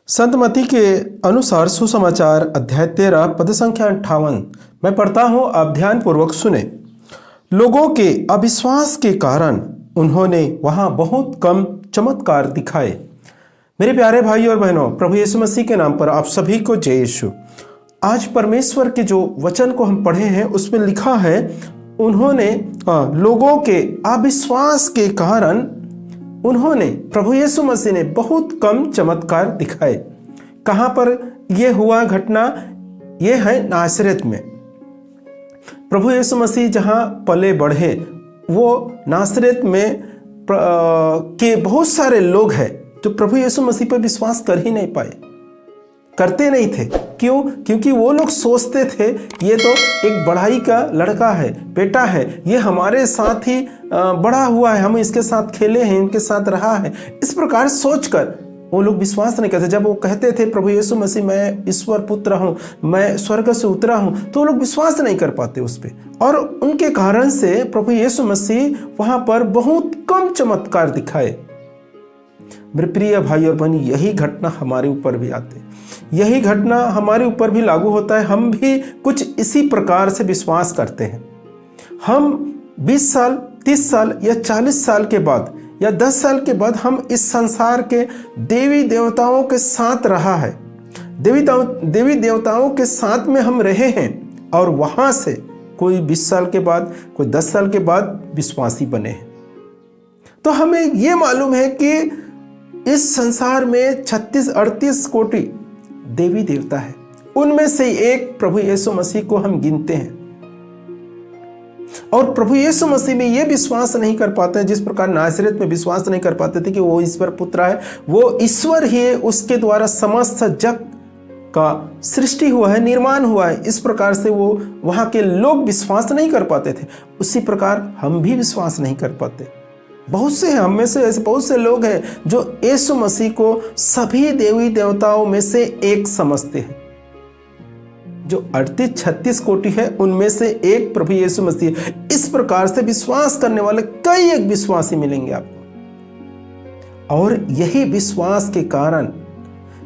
संत मती के अनुसार सुसमाचार अध्याय 13 पद संख्या 58 मैं पढ़ता हूँ, आप ध्यान पूर्वक सुने। लोगों के अविश्वास के कारण उन्होंने वहां बहुत कम चमत्कार दिखाए। मेरे प्यारे भाई और बहनों, प्रभु यीशु मसीह के नाम पर आप सभी को जय यीशु। आज परमेश्वर के जो वचन को हम पढ़े हैं उसमें लिखा है, उन्होंने लोगों के अविश्वास के कारण उन्होंने, प्रभु यीशु मसीह ने बहुत कम चमत्कार दिखाए। कहां पर यह हुआ घटना? यह है नासरत में। प्रभु यीशु मसीह जहां पले बढ़े वो नासरत में के बहुत सारे लोग हैं जो प्रभु यीशु मसीह पर विश्वास कर ही नहीं पाए, करते नहीं थे। क्यों? क्योंकि वो लोग सोचते थे ये तो एक बढ़ाई का लड़का है, बेटा है, ये हमारे साथ ही बड़ा हुआ है, हम इसके साथ खेले हैं, इनके साथ रहा है। इस प्रकार सोचकर वो लोग विश्वास नहीं करते। जब वो कहते थे प्रभु यीशु मसीह मैं ईश्वर पुत्र हूँ, मैं स्वर्ग से उतरा हूँ, तो वो लोग विश्वास नहीं कर पाते उस पर। और उनके कारण से प्रभु यीशु मसीह वहाँ पर बहुत कम चमत्कार दिखाए। मेरे प्रिय भाई और बहन, यही घटना हमारे ऊपर भी आते, यही घटना हमारे ऊपर भी लागू होता है। हम भी कुछ इसी प्रकार से विश्वास करते हैं। हम 20 साल, 30 साल या 40 साल के बाद या 10 साल के बाद हम इस संसार के देवी देवताओं के साथ रहा है, देवी देवताओं के साथ में हम रहे हैं, और वहां से कोई 20 साल के बाद, कोई 10 साल के बाद विश्वासी बने हैं। तो हमें यह मालूम है कि इस संसार में 36-38 कोटि देवी देवता है, उनमें से एक प्रभु यीशु मसीह को हम गिनते हैं। और प्रभु यीशु मसीह में यह विश्वास नहीं कर पाते हैं जिस प्रकार नासरत में विश्वास नहीं कर पाते थे कि वो ईश्वर पुत्र है, वो ईश्वर ही है, उसके द्वारा समस्त जग का सृष्टि हुआ है, निर्माण हुआ है। इस प्रकार से वो वहां के लोग विश्वास नहीं कर पाते थे। उसी प्रकार हम भी विश्वास नहीं कर पाते। बहुत से हैं, हम में से ऐसे बहुत से लोग हैं जो यीशु मसीह को सभी देवी देवताओं में से एक समझते हैं। जो 38-36 कोटि है उनमें से एक प्रभु यीशु मसीह। इस प्रकार से विश्वास करने वाले कई एक विश्वासी मिलेंगे आपको। और यही विश्वास के कारण,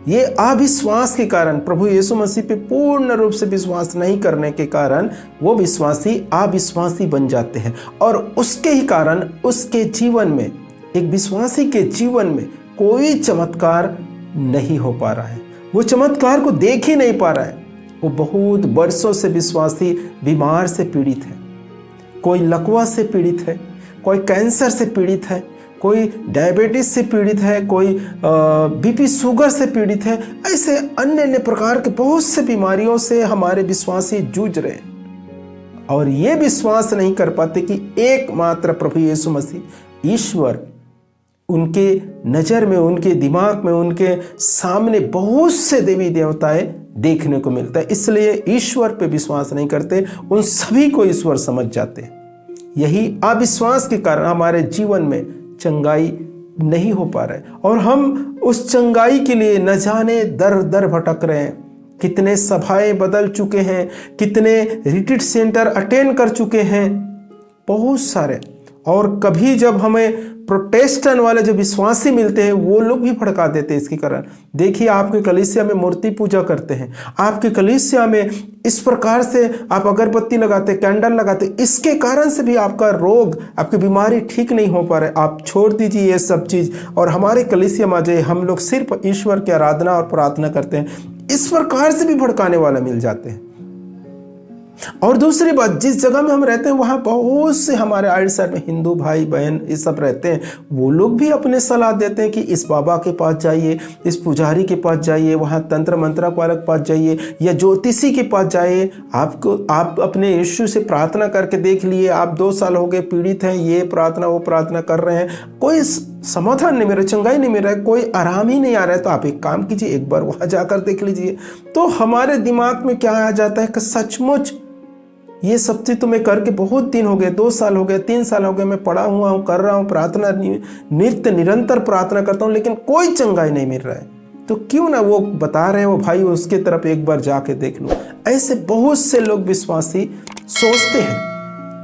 ये अविश्वास के कारण, प्रभु यीशु मसीह पे पूर्ण रूप से विश्वास नहीं करने के कारण वो विश्वासी अविश्वासी बन जाते हैं। और उसके ही कारण उसके जीवन में, एक विश्वासी के जीवन में कोई चमत्कार नहीं हो पा रहा है, वो चमत्कार को देख ही नहीं पा रहा है। वो बहुत वर्षों से विश्वासी बीमार से पीड़ित है, कोई लकवा से पीड़ित है, कोई कैंसर से पीड़ित है, कोई डायबिटीज से पीड़ित है, कोई बीपी शुगर से पीड़ित है। ऐसे अन्य अन्य प्रकार के बहुत से बीमारियों से हमारे विश्वासी जूझ रहे हैं। और ये विश्वास नहीं कर पाते कि एकमात्र प्रभु यीशु मसीह ईश्वर, उनके नज़र में, उनके दिमाग में, उनके सामने बहुत से देवी देवताएं देखने को मिलता है, इसलिए ईश्वर पे विश्वास नहीं करते, उन सभी को ईश्वर समझ जाते हैं। यही अविश्वास के कारण हमारे जीवन में चंगाई नहीं हो पा रहा है, और हम उस चंगाई के लिए न जाने दर दर भटक रहे हैं। कितने सभाएं बदल चुके हैं, कितने रिट्रीट सेंटर अटेंड कर चुके हैं, बहुत सारे। और कभी जब हमें प्रोटेस्टेंट वाले जो विश्वासी मिलते हैं वो लोग भी भड़का देते हैं इसके कारण। देखिए, आपके कलीसिया में मूर्ति पूजा करते हैं, आपके कलीसिया में इस प्रकार से आप अगरबत्ती लगाते, कैंडल लगाते, इसके कारण से भी आपका रोग, आपकी बीमारी ठीक नहीं हो पा रहा है। आप छोड़ दीजिए ये सब चीज़ और हमारे कलीसिया में आ जाइए, हम लोग सिर्फ ईश्वर की आराधना और प्रार्थना करते हैं। इस प्रकार से भी भड़काने वाला मिल जाते हैं। और दूसरी बात, जिस जगह में हम रहते हैं वहाँ बहुत से हमारे आइड साइड में हिंदू भाई बहन ये सब रहते हैं, वो लोग भी अपने सलाह देते हैं कि इस बाबा के पास जाइए, इस पुजारी के पास जाइए, वहाँ तंत्र मंत्र वाले के पास जाइए या ज्योतिषी के पास जाइए। आप अपने यीशु से प्रार्थना करके देख लिए, आप 2 साल हो गए पीड़ित हैं, ये प्रार्थना वो प्रार्थना कर रहे हैं, कोई समाधान नहीं मिल रहा, चंगाई नहीं मिल रहा है, कोई आराम ही नहीं आ रहा है, तो आप एक काम कीजिए, एक बार वहाँ जाकर देख लीजिए। तो हमारे दिमाग में क्या आ जाता है कि सचमुच ये सब चीज़ तो मैं करके बहुत दिन हो गए, 2 साल हो गए, 3 साल हो गए, मैं पढ़ा हुआ हूँ, कर रहा हूँ, प्रार्थना नित्य निरंतर प्रार्थना करता हूँ, लेकिन कोई चंगाई नहीं मिल रहा है। तो क्यों ना वो बता रहे हो भाई, उसके तरफ एक बार जाके देख लो। ऐसे बहुत से लोग विश्वासी सोचते हैं,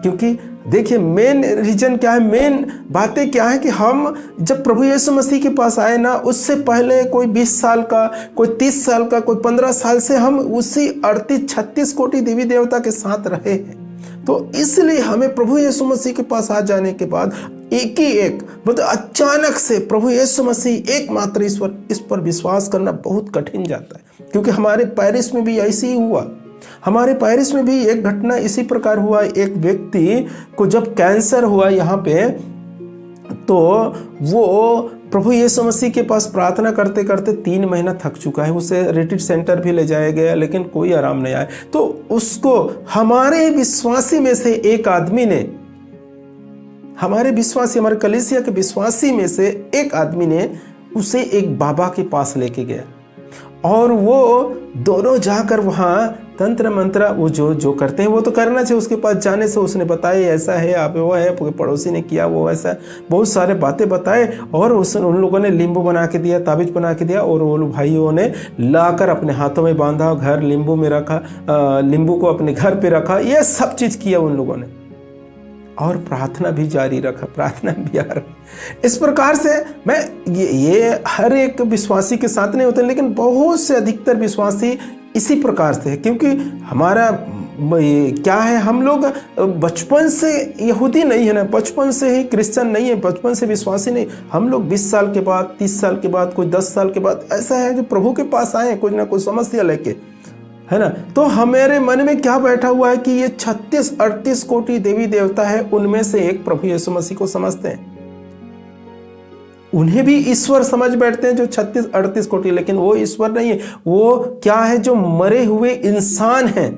क्योंकि देखिए मेन रीजन क्या है, मेन बातें क्या है कि हम जब प्रभु यीशु मसीह के पास आए ना, उससे पहले कोई 20 साल का, कोई 30 साल का, कोई 15 साल से हम उसी 38-36 कोटि देवी देवता के साथ रहे हैं। तो इसलिए हमें प्रभु यीशु मसीह के पास आ जाने के बाद एक ही एक मतलब अचानक से प्रभु यीशु मसीह एकमात्र ईश्वर, इस पर विश्वास करना बहुत कठिन जाता है। क्योंकि हमारे पेरिस में भी ऐसे ही हुआ। हमारे पेरिस में भी एक घटना इसी प्रकार हुआ। एक व्यक्ति को जब कैंसर हुआ यहाँ पे, तो वो प्रभु यीशु मसीह के पास प्रार्थना करते करते 3 महीना थक चुका है। उसे रिट्रीट सेंटर भी ले जाया गया, लेकिन कोई आराम नहीं आया। तो उसको हमारे विश्वासी में से एक आदमी ने, हमारे विश्वासी, हमारे कलीसिया के विश्वासी में से एक आदमी ने उसे एक बाबा के पास लेके गया, और वो दोनों जाकर वहाँ तंत्र मंत्र वो जो करते हैं वो तो करना चाहिए। उसके पास जाने से उसने बताया ऐसा है, आप वो है, पड़ोसी ने किया वो ऐसा, बहुत सारे बातें बताए। और उन लोगों ने नींबू बना के दिया, ताबीज बना के दिया, और वो भाइयों ने लाकर अपने हाथों में बांधा, घर नींबू में रखा, नींबू को अपने घर पे रखा, ये सब चीज़ किया उन लोगों ने। और प्रार्थना भी जारी रखा, प्रार्थना भी आ रहा। इस प्रकार से मैं ये हर एक विश्वासी के साथ नहीं होते, लेकिन बहुत से अधिकतर विश्वासी इसी प्रकार से है। क्योंकि हमारा क्या है, हम लोग बचपन से यहूदी नहीं है ना, बचपन से ही क्रिश्चियन नहीं है, बचपन से विश्वासी नहीं। हम लोग 20 साल के बाद, 30 साल के बाद, कोई 10 साल के बाद ऐसा है जो प्रभु के पास आए कुछ ना कुछ समस्या लेके, है ना। तो हमारे मन में क्या बैठा हुआ है कि ये 36-38 कोटि देवी देवता है, उनमें से एक प्रभु यीशु मसीह को समझते हैं। उन्हें भी ईश्वर समझ बैठते हैं जो 36-38 कोटि, लेकिन वो ईश्वर नहीं है। वो क्या है, जो मरे हुए इंसान हैं,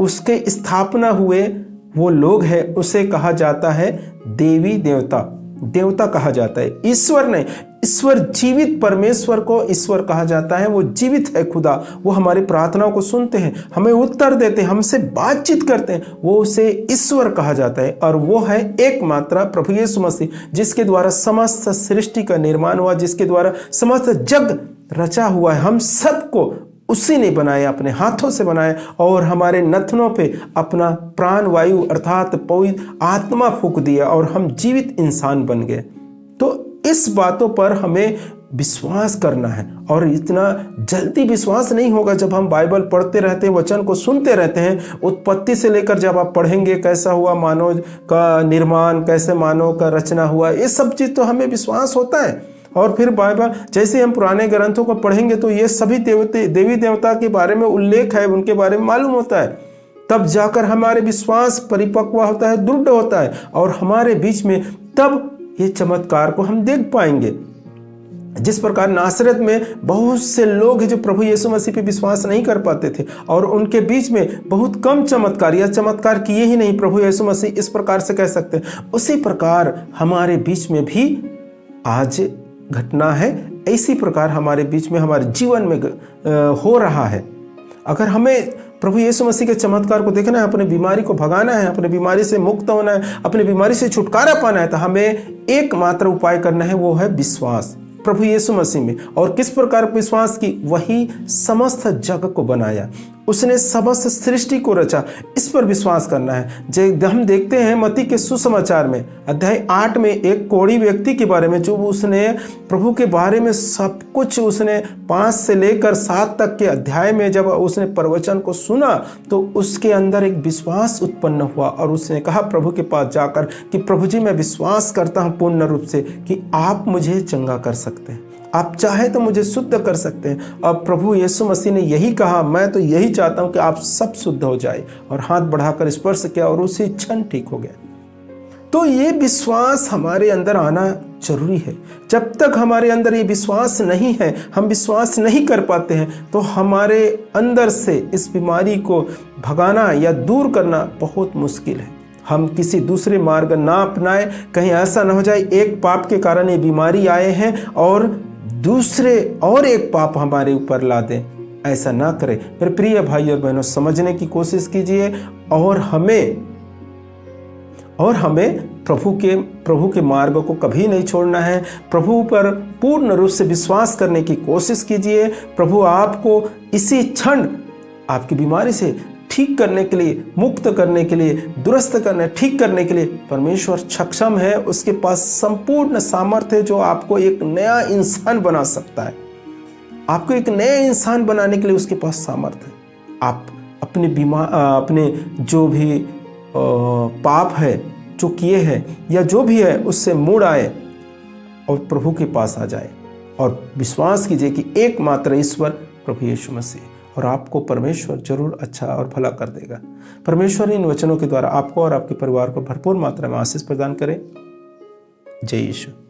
उसके स्थापना हुए वो लोग हैं, उसे कहा जाता है देवी देवता, देवता कहा जाता है, ईश्वर नहीं। ईश्वर जीवित परमेश्वर को ईश्वर कहा जाता है। वो जीवित है खुदा, वो हमारी प्रार्थनाओं को सुनते हैं, हमें उत्तर देते हैं, हमसे बातचीत करते हैं, वो उसे ईश्वर कहा जाता है। और वो है एकमात्र प्रभु यीशु मसीह, जिसके द्वारा समस्त सृष्टि का निर्माण हुआ, जिसके द्वारा समस्त जग रचा हुआ है। हम सबको उसी ने बनाया, अपने हाथों से बनाया, और हमारे नथनों पे अपना प्राण वायु अर्थात पवित्र आत्मा फूंक दिया, और हम जीवित इंसान बन गए। तो इस बातों पर हमें विश्वास करना है। और इतना जल्दी विश्वास नहीं होगा जब हम बाइबल पढ़ते रहते हैं, वचन को सुनते रहते हैं। उत्पत्ति से लेकर जब आप पढ़ेंगे कैसा हुआ मानव का निर्माण, कैसे मानव का रचना हुआ, ये सब चीज़ तो हमें विश्वास होता है। और फिर बाइबल जैसे हम पुराने ग्रंथों को पढ़ेंगे तो ये सभी देवी देवता के बारे में उल्लेख है, उनके बारे में मालूम होता है। तब जाकर हमारे विश्वास परिपक्व होता है, दृढ़ होता है, और हमारे बीच में तब ये चमत्कार को हम देख पाएंगे। जिस प्रकार नासरत में बहुत से लोग हैं जो प्रभु यीशु मसीह पे विश्वास नहीं कर पाते थे, और उनके बीच में बहुत कम चमत्कार या चमत्कार किए ही नहीं प्रभु यीशु मसीह, इस प्रकार से कह सकते हैं। उसी प्रकार हमारे बीच में भी आज घटना है, इसी प्रकार हमारे बीच में, हमारे जीवन में हो रहा है। अगर हमें प्रभु यीशु मसीह के चमत्कार को देखना है, अपनी बीमारी को भगाना है, अपनी बीमारी से मुक्त होना है, अपनी बीमारी से छुटकारा पाना है, तो हमें एकमात्र उपाय करना है, वो है विश्वास प्रभु यीशु मसीह में। और किस प्रकार विश्वास की, वही समस्त जग को बनाया, उसने समस्त सृष्टि को रचा, इस पर विश्वास करना है। जब हम देखते हैं मत्ती के सुसमाचार में अध्याय 8 में एक कोढ़ी व्यक्ति के बारे में, जो उसने प्रभु के बारे में सब कुछ, उसने 5 से लेकर 7 तक के अध्याय में जब उसने प्रवचन को सुना तो उसके अंदर एक विश्वास उत्पन्न हुआ, और उसने कहा प्रभु के पास जाकर कि प्रभु जी, मैं विश्वास करता हूँ पूर्ण रूप से कि आप मुझे चंगा कर सकते हैं, आप चाहे तो मुझे शुद्ध कर सकते हैं। और प्रभु यीशु मसीह ने यही कहा, मैं तो यही चाहता हूं कि आप सब शुद्ध हो जाए, और हाथ बढ़ाकर स्पर्श किया और उसी क्षण ठीक हो गया। तो ये विश्वास हमारे अंदर आना जरूरी है। जब तक हमारे अंदर ये विश्वास नहीं है, हम विश्वास नहीं कर पाते हैं, तो हमारे अंदर से इस बीमारी को भगाना या दूर करना बहुत मुश्किल है। हम किसी दूसरे मार्ग ना अपनाएं, कहीं ऐसा ना हो जाए एक पाप के कारण ये बीमारी आए हैं और दूसरे और एक पाप हमारे ऊपर ला दें। ऐसा ना करें। मेरे प्रिय भाई और बहनों, समझने की कोशिश कीजिए, और हमें प्रभु के मार्ग को कभी नहीं छोड़ना है। प्रभु पर पूर्ण रूप से विश्वास करने की कोशिश कीजिए। प्रभु आपको इसी क्षण आपकी बीमारी से ठीक करने के लिए, मुक्त करने के लिए, दुरुस्त करने, ठीक करने के लिए परमेश्वर सक्षम है। उसके पास संपूर्ण सामर्थ्य है जो आपको एक नया इंसान बना सकता है। आपको एक नया इंसान बनाने के लिए उसके पास सामर्थ्य है। आप अपने जो भी पाप है जो किए हैं या जो भी है उससे मुड़ आए और प्रभु के पास आ जाए और विश्वास कीजिए कि एकमात्र ईश्वर प्रभु यीशु मसीह, और आपको परमेश्वर जरूर अच्छा और भला कर देगा। परमेश्वर इन वचनों के द्वारा आपको और आपके परिवार को भरपूर मात्रा में आशीष प्रदान करे। जय यीशु।